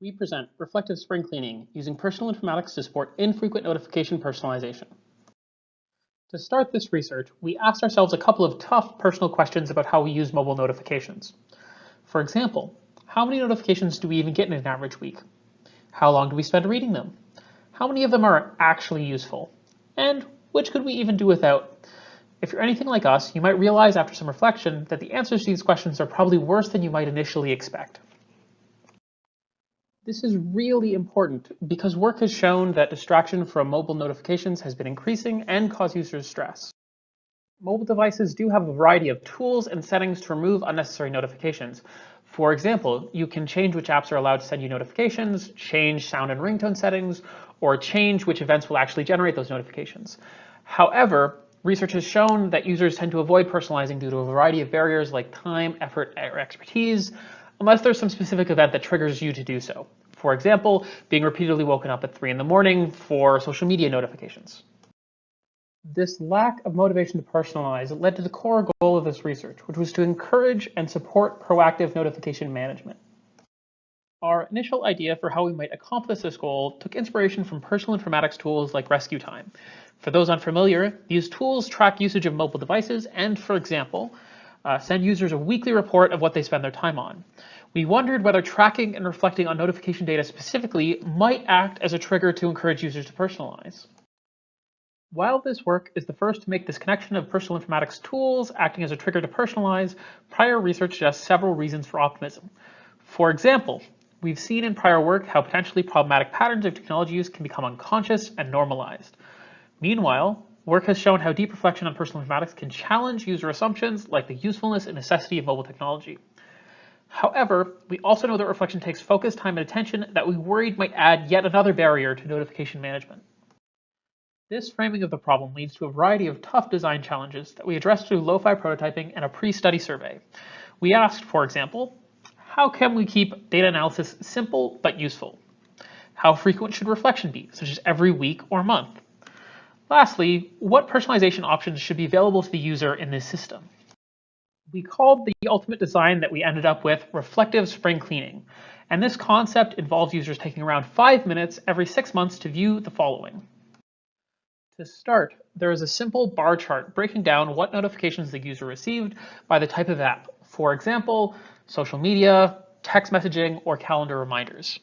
We present reflective spring cleaning using personal informatics to support infrequent notification personalization. To start this research, we asked ourselves a couple of tough personal questions about how we use mobile notifications. For example, how many notifications do we even get in an average week? How long do we spend reading them? How many of them are actually useful? And which could we even do without? If you're anything like us, you might realize after some reflection that the answers to these questions are probably worse than you might initially expect. This is really important because work has shown that distraction from mobile notifications has been increasing and cause users stress. Mobile devices do have a variety of tools and settings to remove unnecessary notifications. For example, you can change which apps are allowed to send you notifications, change sound and ringtone settings, or change which events will actually generate those notifications. However, research has shown that users tend to avoid personalizing due to a variety of barriers like time, effort, or expertise, unless there's some specific event that triggers you to do so. For example, being repeatedly woken up at 3 in the morning for social media notifications. This lack of motivation to personalize led to the core goal of this research, which was to encourage and support proactive notification management. Our initial idea for how we might accomplish this goal took inspiration from personal informatics tools like Rescue Time. For those unfamiliar, these tools track usage of mobile devices and, for example, send users a weekly report of what they spend their time on. We wondered whether tracking and reflecting on notification data specifically might act as a trigger to encourage users to personalize. While this work is the first to make this connection of personal informatics tools acting as a trigger to personalize, prior research suggests several reasons for optimism. For example, we've seen in prior work how potentially problematic patterns of technology use can become unconscious and normalized. Meanwhile, work has shown how deep reflection on personal informatics can challenge user assumptions like the usefulness and necessity of mobile technology. However, we also know that reflection takes focus, time, and attention that we worried might add yet another barrier to notification management. This framing of the problem leads to a variety of tough design challenges that we addressed through lo-fi prototyping and a pre-study survey. We asked, for example, how can we keep data analysis simple but useful? How frequent should reflection be, such as every week or month? Lastly, what personalization options should be available to the user in this system? We called the ultimate design that we ended up with reflective spring cleaning, and this concept involves users taking around 5 minutes every 6 months to view the following. To start, there is a simple bar chart breaking down what notifications the user received by the type of app. For example, social media, text messaging, or calendar reminders.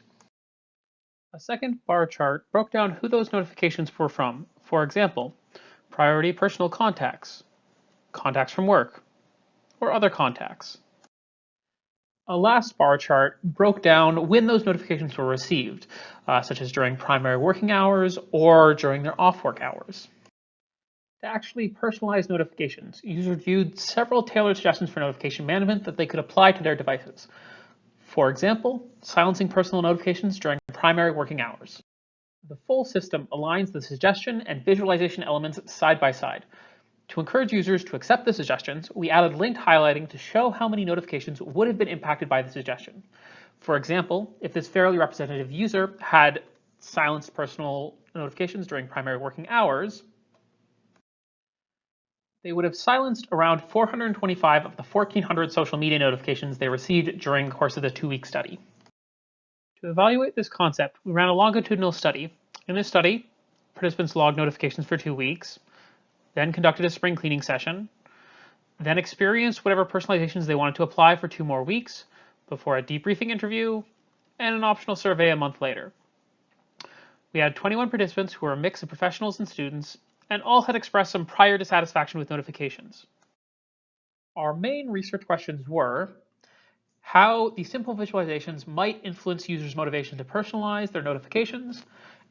A second bar chart broke down who those notifications were from. For example, priority personal contacts, contacts from work, or other contacts. A last bar chart broke down when those notifications were received, such as during primary working hours or during their off-work hours. To actually personalize notifications, users viewed several tailored suggestions for notification management that they could apply to their devices. For example, silencing personal notifications during primary working hours. The full system aligns the suggestion and visualization elements side by side. To encourage users to accept the suggestions, we added linked highlighting to show how many notifications would have been impacted by the suggestion. For example, if this fairly representative user had silenced personal notifications during primary working hours, they would have silenced around 425 of the 1,400 social media notifications they received during the course of the 2-week study. To evaluate this concept, we ran a longitudinal study. In this study, participants logged notifications for 2 weeks, then conducted a spring cleaning session, then experienced whatever personalizations they wanted to apply for 2 more weeks, before a debriefing interview, and an optional survey a month later. We had 21 participants who were a mix of professionals and students, and all had expressed some prior dissatisfaction with notifications. Our main research questions were how the simple visualizations might influence users' motivation to personalize their notifications,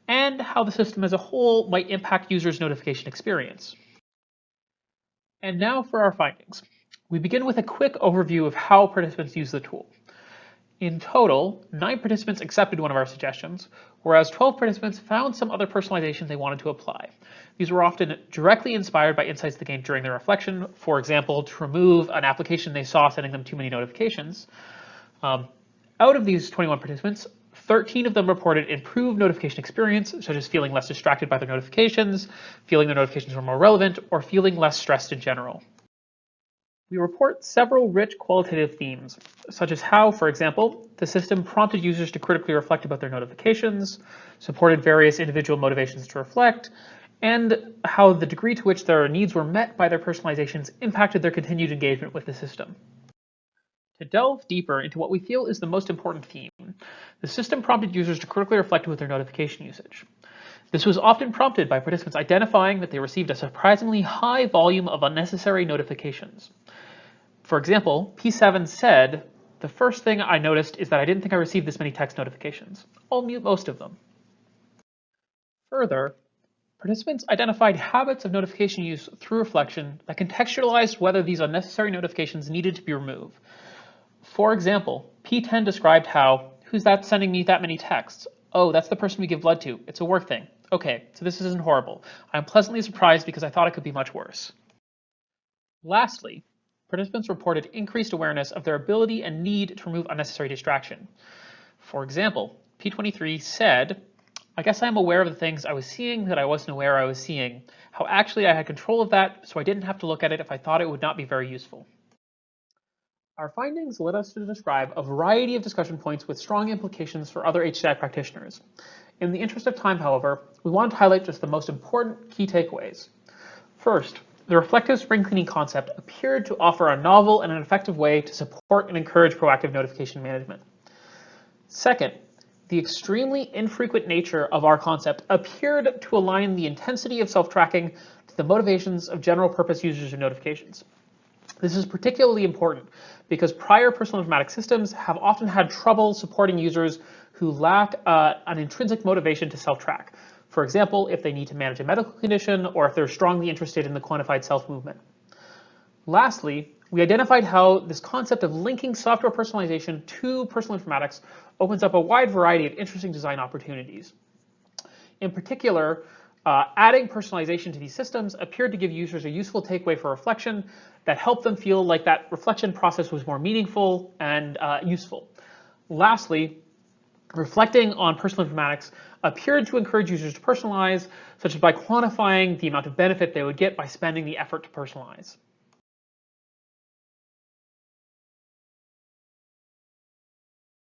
and how the system as a whole might impact users' notification experience. And now for our findings. We begin with a quick overview of how participants use the tool. In total, 9 participants accepted one of our suggestions, whereas 12 participants found some other personalization they wanted to apply. These were often directly inspired by insights they gained during their reflection, for example, to remove an application they saw sending them too many notifications. Out of these 21 participants, 13 of them reported improved notification experience, such as feeling less distracted by their notifications, feeling their notifications were more relevant, or feeling less stressed in general. We report several rich qualitative themes, such as how, for example, the system prompted users to critically reflect about their notifications, supported various individual motivations to reflect, and how the degree to which their needs were met by their personalizations impacted their continued engagement with the system. To delve deeper into what we feel is the most important theme, the system prompted users to critically reflect with their notification usage. This was often prompted by participants identifying that they received a surprisingly high volume of unnecessary notifications. For example, P7 said, "The first thing I noticed is that I didn't think I received this many text notifications. I'll mute most of them." Further, participants identified habits of notification use through reflection that contextualized whether these unnecessary notifications needed to be removed. For example, P10 described how, "Who's that sending me that many texts? Oh, that's the person we give blood to. It's a work thing. Okay, so this isn't horrible. I'm pleasantly surprised because I thought it could be much worse." Lastly, participants reported increased awareness of their ability and need to remove unnecessary distraction. For example, P23 said, "I guess I'm aware of the things I was seeing that I wasn't aware I was seeing, how actually I had control of that so I didn't have to look at it if I thought it would not be very useful." Our findings led us to describe a variety of discussion points with strong implications for other HCI practitioners. In the interest of time, however, we want to highlight just the most important key takeaways. First, the reflective spring cleaning concept appeared to offer a novel and an effective way to support and encourage proactive notification management. Second, the extremely infrequent nature of our concept appeared to align the intensity of self-tracking to the motivations of general-purpose users of notifications. This is particularly important because prior personal informatics systems have often had trouble supporting users who lack an intrinsic motivation to self-track. For example, if they need to manage a medical condition or if they're strongly interested in the quantified self movement. Lastly, we identified how this concept of linking software personalization to personal informatics opens up a wide variety of interesting design opportunities. In particular, adding personalization to these systems appeared to give users a useful takeaway for reflection that helped them feel like that reflection process was more meaningful and useful. Lastly, reflecting on personal informatics appeared to encourage users to personalize, such as by quantifying the amount of benefit they would get by spending the effort to personalize.